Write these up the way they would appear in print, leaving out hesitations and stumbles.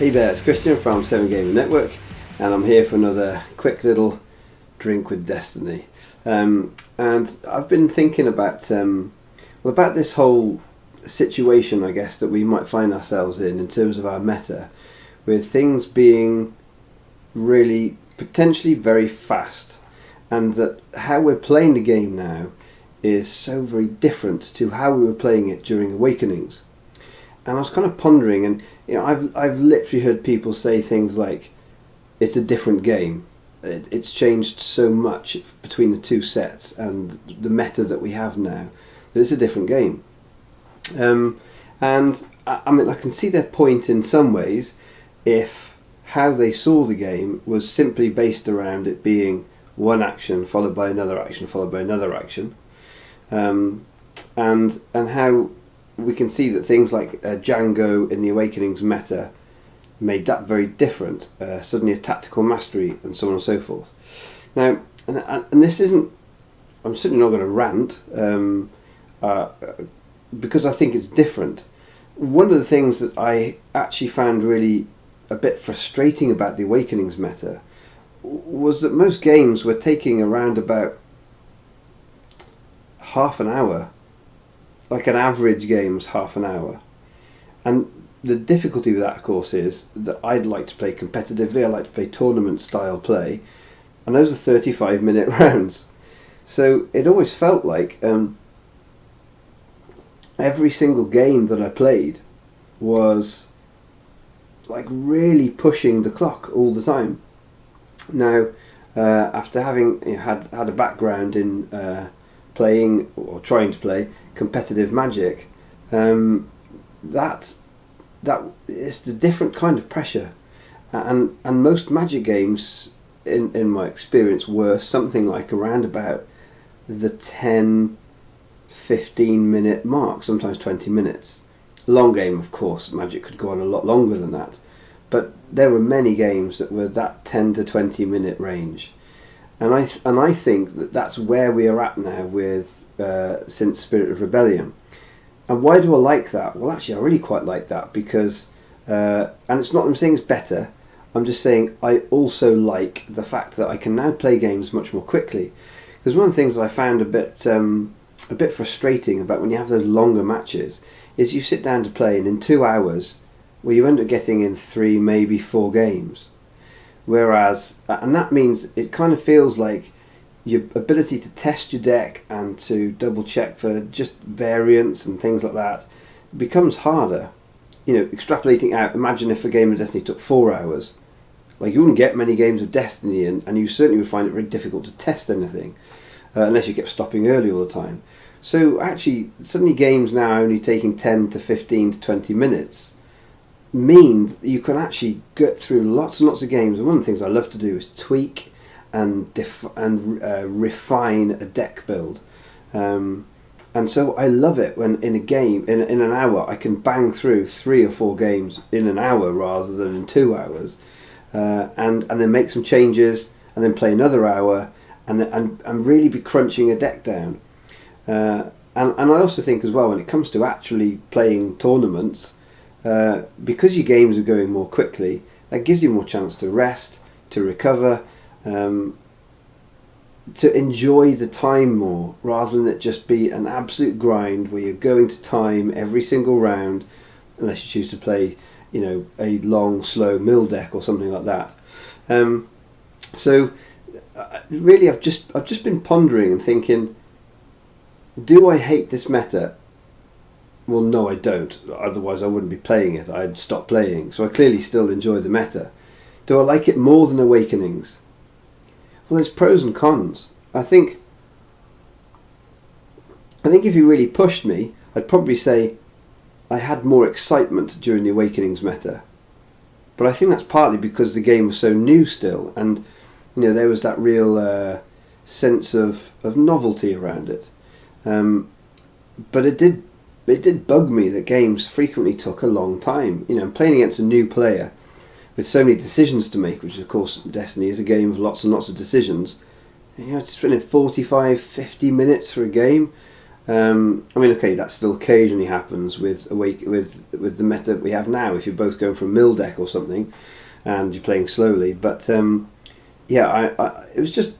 Hey there, it's Christian from 7 Gaming Network, and I'm here for another quick little drink with Destiny. And I've been thinking about about this whole situation, I guess, that we might find ourselves in terms of our meta, with things being really potentially very fast, and that how we're playing the game now is so very different to how we were playing it during Awakenings. And I was kind of pondering, and I've literally heard people say things like, "It's a different game. It's changed so much between the two sets and the meta that we have now that it's a different game." And I mean, I can see their point in some ways if how they saw the game was simply based around it being one action followed by another action followed by another action, and how we can see that things like Django in the Awakenings meta made that very different. Suddenly a tactical mastery and so on and so forth. Now, and this isn't, I'm certainly not going to rant because I think it's different. One of the things that I actually found really a bit frustrating about the Awakenings meta was that most games were taking around about half an hour. Like an average game's half an hour. And the difficulty with that, of course, is that I'd like to play competitively, I like to play tournament style play, and those are 35-minute rounds. So it always felt like every single game that I played was like really pushing the clock all the time. Now, after having had a background in playing or trying to play competitive Magic, that is a different kind of pressure, and most Magic games in my experience were something like around about the 10-15 minute mark, sometimes 20 minutes. Long game, of course, Magic could go on a lot longer than that, but there were many games that were that 10 to 20 minute range. And I think that that's where we are at now with since Spirit of Rebellion. And why do I like that? Well, actually, I really quite like that because, and it's not I'm saying it's better, I'm just saying I also like the fact that I can now play games much more quickly. Because one of the things that I found a bit frustrating about when you have those longer matches is you sit down to play, and in 2 hours, well, you end up getting in 3, maybe 4 games. Whereas, and that means it kind of feels like your ability to test your deck and to double check for just variants and things like that becomes harder. Extrapolating out, imagine if a game of Destiny took 4 hours. Like, you wouldn't get many games of Destiny, and you certainly would find it very difficult to test anything unless you kept stopping early all the time. So actually, suddenly games now only taking 10 to 15 to 20 minutes mean that you can actually get through lots and lots of games. And one of the things I love to do is tweak and refine a deck build. And so I love it when in a game, in an hour, I can bang through 3 or 4 games in an hour rather than in 2 hours. And then make some changes and then play another hour and really be crunching a deck down. And I also think as well, when it comes to actually playing tournaments, because your games are going more quickly, that gives you more chance to rest, to recover, to enjoy the time more, rather than it just be an absolute grind where you're going to time every single round, unless you choose to play, a long, slow mill deck or something like that. So really, I've just been pondering and thinking, do I hate this meta? Well, no, I don't. Otherwise, I wouldn't be playing it. I'd stop playing. So I clearly still enjoy the meta. Do I like it more than Awakenings? Well, there's pros and cons. I think if you really pushed me, I'd probably say I had more excitement during the Awakenings meta. But I think that's partly because the game was so new still, and there was that real sense of novelty around it. But it did bug me that games frequently took a long time. Playing against a new player with so many decisions to make, which of course Destiny is a game of lots and lots of decisions, and spending 45, 50 minutes for a game, I mean, okay, that still occasionally happens with with the meta we have now. If you're both going for a mill deck or something, and you're playing slowly, but yeah, it was just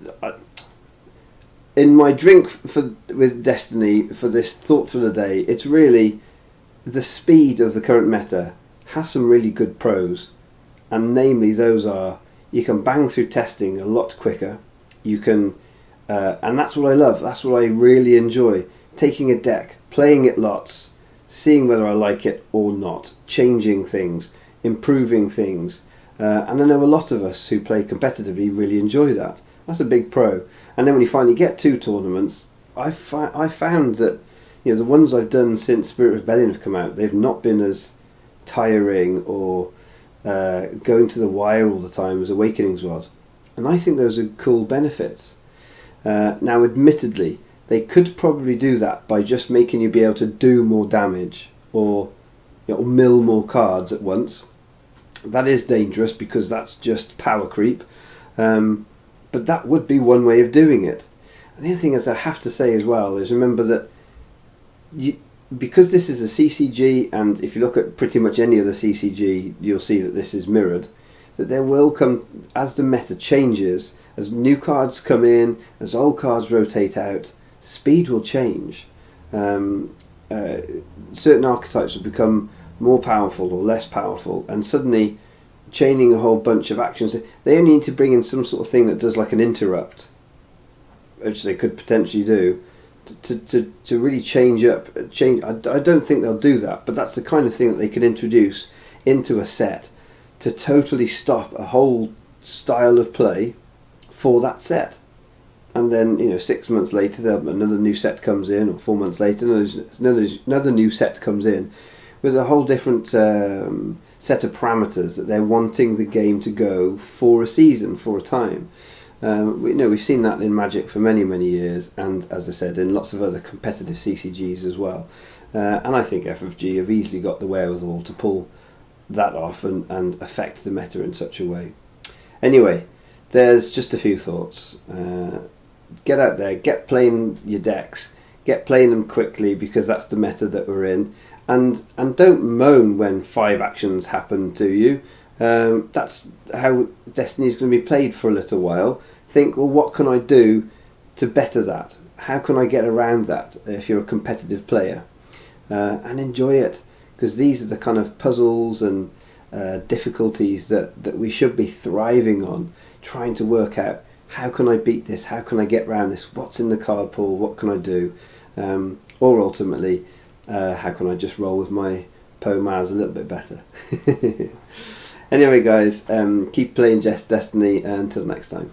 in my drink with Destiny for this thought for the day. It's really the speed of the current meta has some really good pros, and namely those are you can bang through testing a lot quicker. You can, and that's what I love. That's what I really enjoy. Taking a deck, playing it lots, seeing whether I like it or not, changing things, improving things. And I know a lot of us who play competitively really enjoy that. That's a big pro. And then when you finally get to tournaments, I found that the ones I've done since Spirit Rebellion have come out, they've not been as tiring or going to the wire all the time as Awakenings was. And I think those are cool benefits. Now, admittedly, they could probably do that by just making you be able to do more damage or mill more cards at once. That is dangerous because that's just power creep. But that would be one way of doing it. And the other thing is I have to say as well is remember that because this is a CCG, and if you look at pretty much any other CCG, you'll see that this is mirrored, that there will come, as the meta changes, as new cards come in, as old cards rotate out, speed will change. Certain archetypes will become more powerful or less powerful, and suddenly chaining a whole bunch of actions, they only need to bring in some sort of thing that does like an interrupt, which they could potentially do, to really change. I don't think they'll do that, but that's the kind of thing that they can introduce into a set to totally stop a whole style of play for that set. And then 6 months later another new set comes in, or 4 months later another new set comes in with a whole different set of parameters that they're wanting the game to go for a season, for a time. We've seen that in Magic for many, many years, and as I said, in lots of other competitive CCGs as well. And I think FFG have easily got the wherewithal to pull that off and affect the meta in such a way. Anyway, there's just a few thoughts. Get out there, get playing your decks, get playing them quickly because that's the meta that we're in, and don't moan when 5 actions happen to you. That's how Destiny is going to be played for a little while. Think, well, what can I do to better that? How can I get around that if you're a competitive player? And enjoy it, because these are the kind of puzzles and difficulties that we should be thriving on, trying to work out, how can I beat this? How can I get around this? What's in the card pool? What can I do? Or ultimately, how can I just roll with my POMAs a little bit better? Anyway, guys, keep playing Destiny until next time.